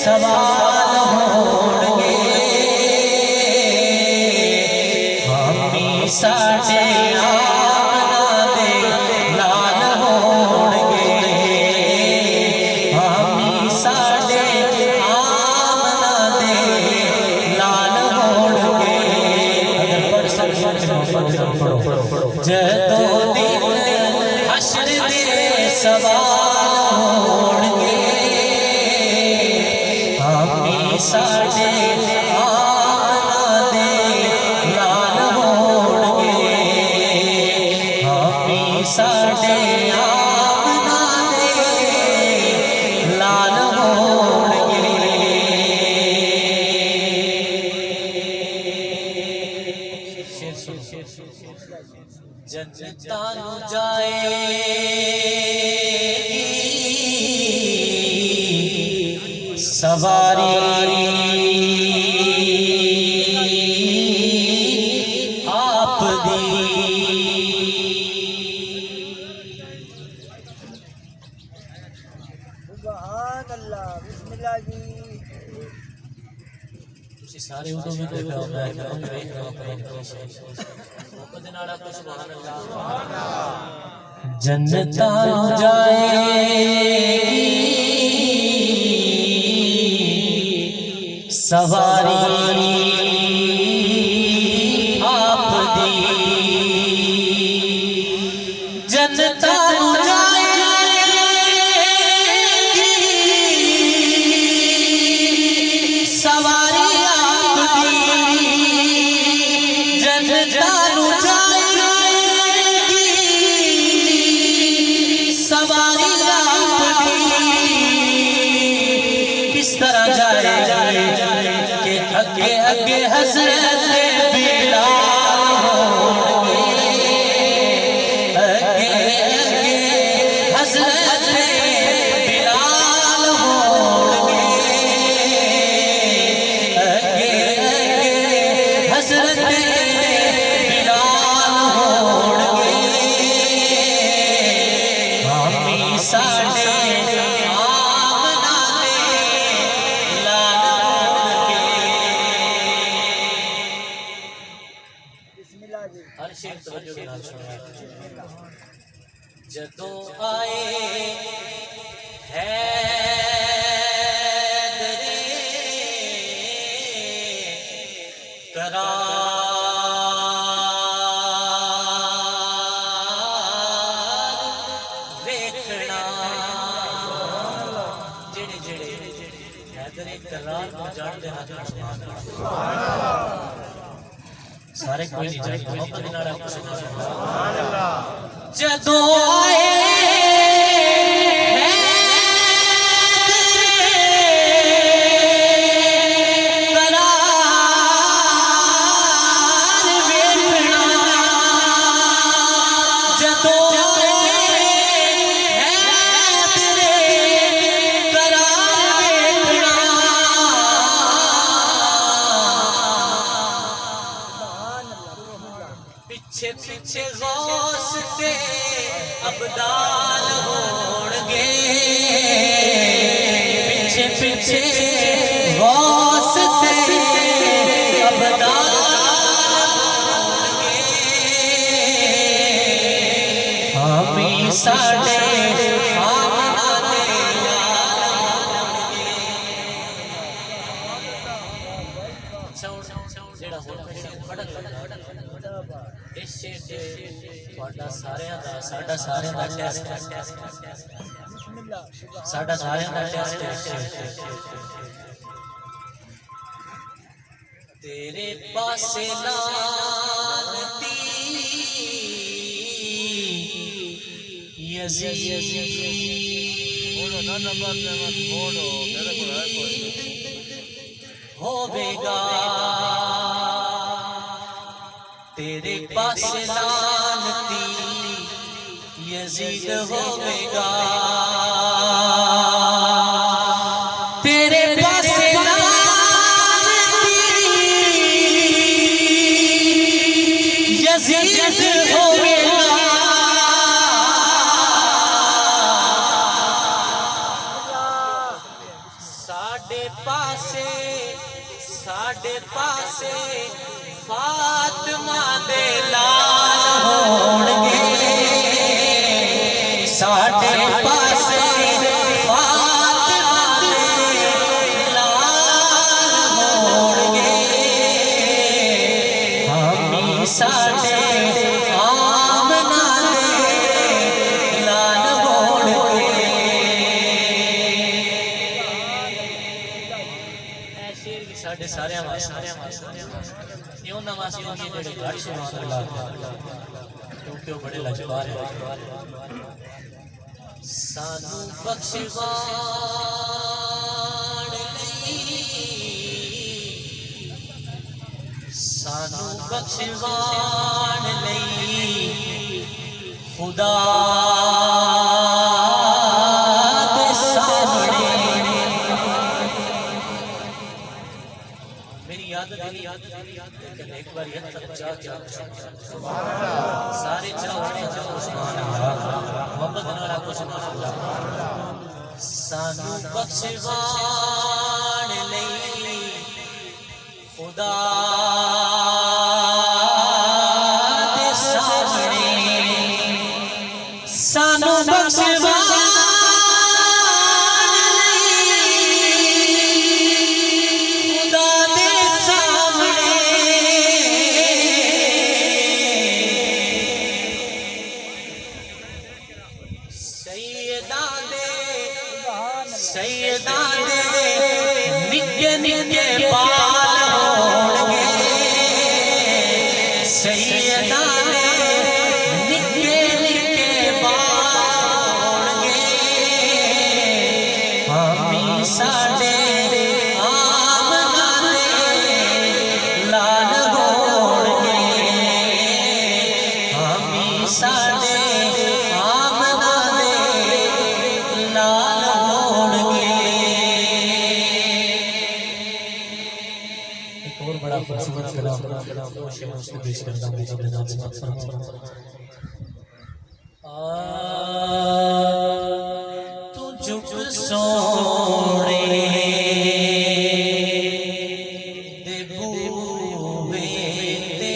सवाल होणगे हामी साडे आमना दे लाल होणगे हामी साडे आमना दे लाल होणगे अगर पढ़ सकते जदों दिन हश्र दे सवाल होणगे हामी साडे आमना दे लाल होणगे हामी साडे आमना दे लाल होणगे जन्नतां नू जाएगी सवारी आप दी सुभान अल्लाह बिस्मिल्लाह जी सारे उदो में देखा होगा है कि देख रहा हूं सुभान अल्लाह जन्नतां जाएगी सवारी आप दी जन्नतां जाएगी सवारी आप दी जन्नतां जाएगी सवारी आप दी किस तरह जाएगी के अगे अगे हज़रत बिलाल होणगे अगे अगे हज़रत बिलाल होणगे अगे अगे हज़रत बिलाल होणगे हामी साडे आमना दे लाल होणगे बिस्मिल्लाह जी हर शेर तवज्जो के नाल सुनिए जदों आए हैदरे करार देखना जेड़े जेड़े हैदरे करार को जानते हैं सुभान अल्लाह सारे कोई नहीं जानते मोहब्बत नाल आपको सुभान अल्लाह जदों आए पीछे पीछे गौस ते अबदाल होणगे पीछे पीछे गौस ते अबदाल होणगे हामी साडे आमना दे लाल होणगे जेड़ा होर पढ़न लगा इस शेर दे ਤੁਹਾਡਾ ਸਾਰਿਆਂ ਦਾ ਸਾਡਾ ਸਾਰਿਆਂ ਦਾ ਟੈਸਟ बिस्मिल्लाह साडा सारियां दा टेस्ट तेरे पासे लानती यजीद होवेगा तेरे पासे लानती यजीद होवेगा तेरे पासे लानती यजीद होवेगा साडे पासे फातिमा दे लाल होणगे साडे पासे फातिमा दे लाल होणगे हामी साडे आमना दे लाल होणगे साढ़े सारे उन्होंने वास्ते जेडे घट सुभान अल्लाह क्योंकि वो बड़े लजबार है सानू बख्शवाण लई सानू बख्शवाण लई खुदा दे सामने मेरी याद एक बार सारे सुभान अल्लाह मोहब्बत नाल आखो सुभान अल्लाह सानू बख्शवाण लई खुदा दे सामने सानू बख्शवाण सैयदा दे निके निके बाल होणगे सैयदा दे निके निके बाल होणगे हामी साडे आमना दे लाल होणगे हामी साडे आमना दे लाल और बड़ा खूबसूरत कलाम उसको पेश करता हूं जिसके नाम से तू झुक सोने दे बूहे ते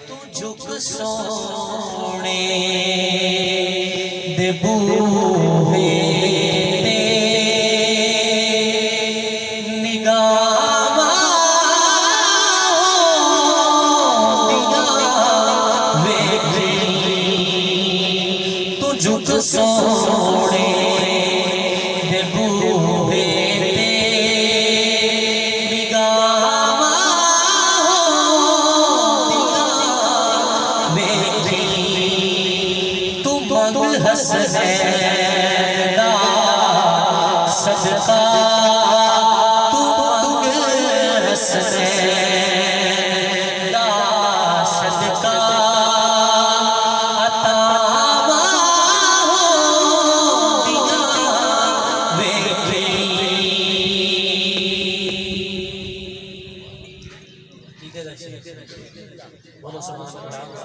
तू झुक सोने दे बूहे झुक सोने दे बूहे ते निगाहां वेखी तू मंग हसनैन दा सदका तू मंग हसनैन दा सदका बोलो सुभान अल्लाह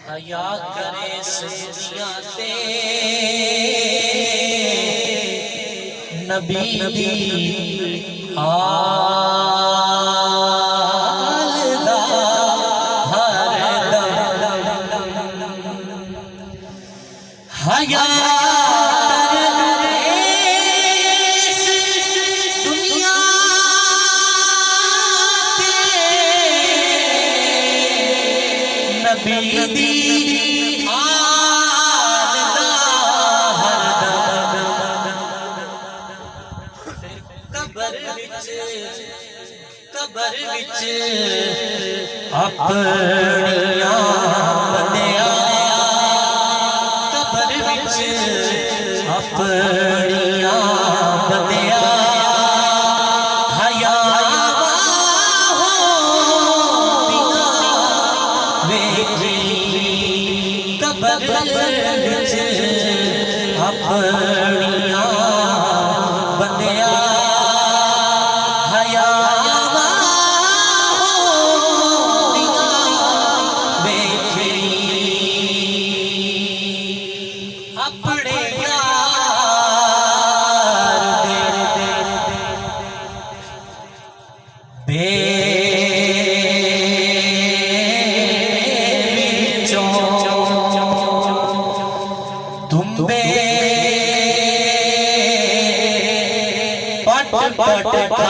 हया करे सदियां ते नबी दी हाल दा हर दम हया नबी दी आल दा हरदम कबर विच अपनियां बंदिया कबर विच अपनियां बंदिया कबर विच अपनियां बंदिया हया वेखी अपने यार तुम्बे पट पट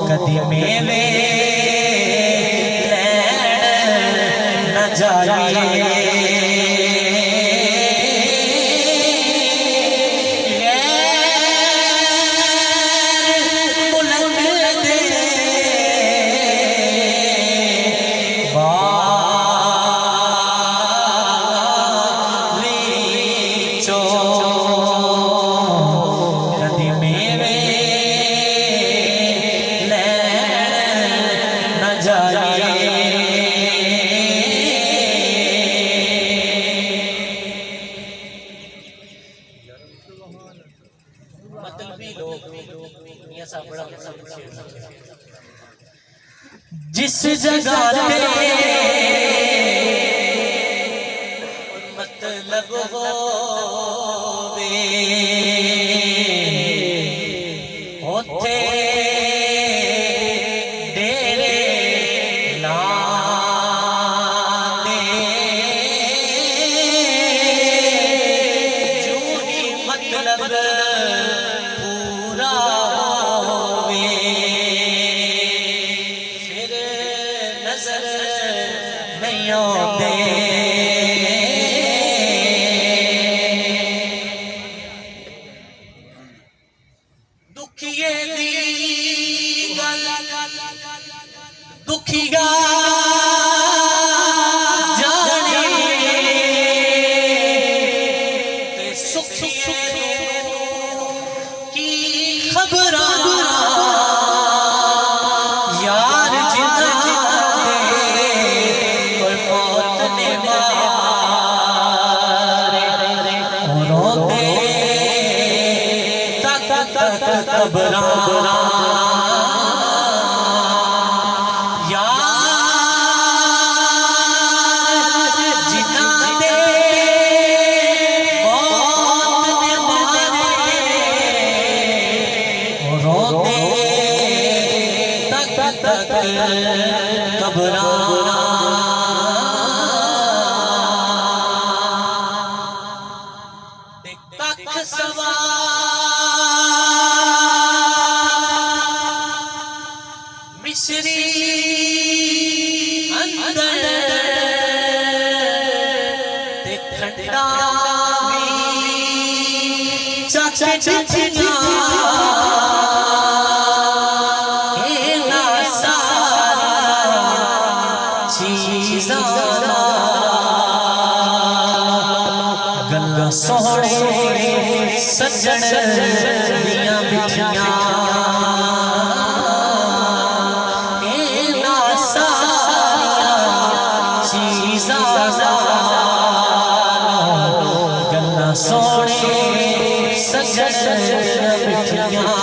कदी मेवे लैन न जाइए जिस जगह मतलब होवे ओथे डेरे लाने जूनी मतलब पूरा होवे फिर नजर नहीं आते दुखिए दी गल दुखिया जाने ते सुखिए की खबर यार जिदा कोई मौत ने मारे रोते तक तक कब्रा कब्रा कख सवा मिश्री अंदर ते खंडा चखिया गल्ला सोहने सज्जन दियां मिठियां गल्ला सोहने सज्जन मिठियां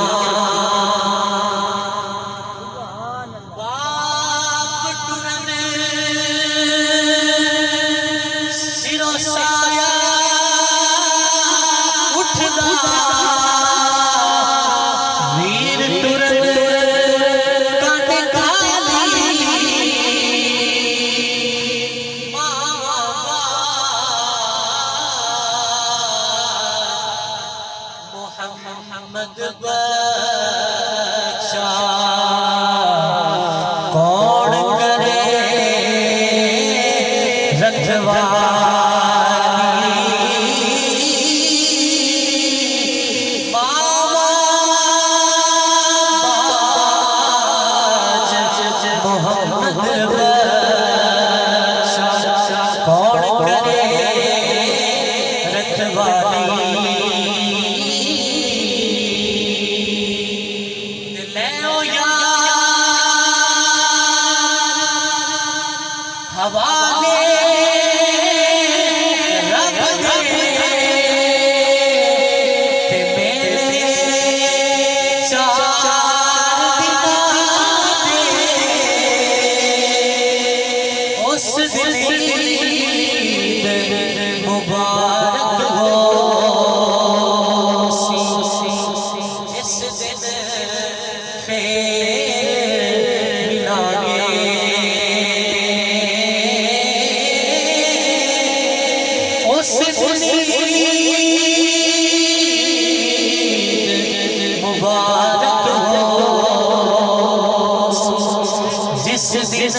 वीर तुरन काट काली मोहम्मद बख्शा कौन करे रखवा कौन करे रखवाली दिन ईद मुबारक हो, जिस दिन फेर मिलांगे, उस दिन ईद मुबारक हो, जिस दिन